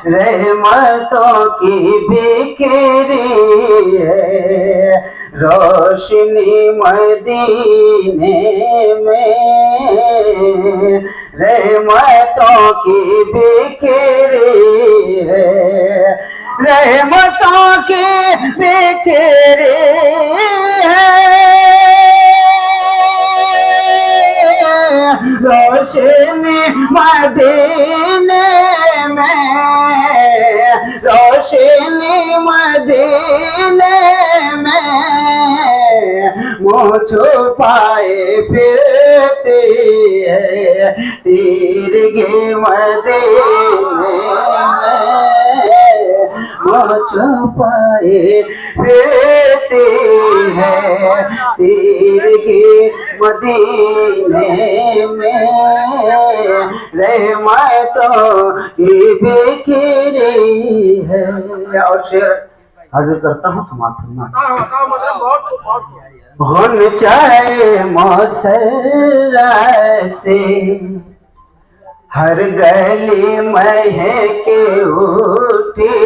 رحمتوں کی بکھری ہے روشنی مدینے میں، رحمتوں کی بکھری ہے، رحمتوں کی بکھری ہے، روشنی مدینے میں، روشنی مدینے میں، منہ چھپائے پھرتی ہے تیرگی مدینے میں، منہ چھپائے پھرتی ہے تیرگی مدینے میں، رحمتوں کی بکھری ہے۔ اور شعر حاضر کرتا ہوں، سماعت فرمائیں۔ ہن چاہے موسر سے ہر گلی مہک اٹھی،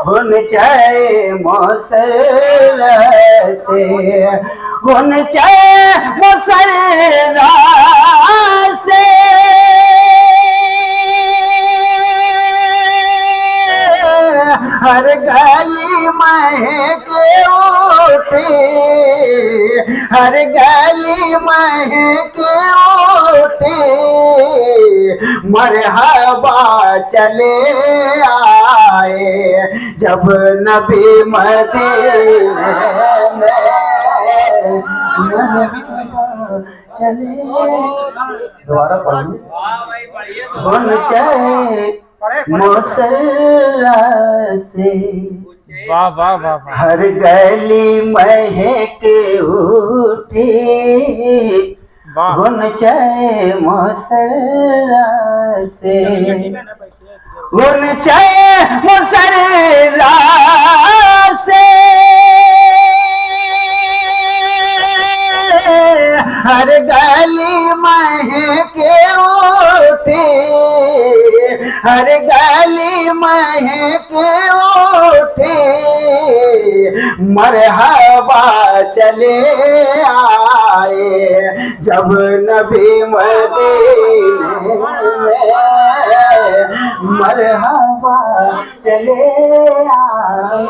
ہن چاہے موسر سے، ہن چاہے موسر سے، ہر گلی مہک اٹھی، ہر گلی مہک اٹھی، مرحبا چلے آئے جب نبی مدینے میں، چلے دوبارہ پڑھوں، ہن چاہے موسر سے ہر گلی مہک اٹھی، ہن چاہے موسر سے، ہن چاہے موسر سے، ہر گلی مہک اٹھی، ہر گلی مہک اٹھی، مرحبا چلے آئے جب نبی مدینے میں، مرحبا چلے آئے۔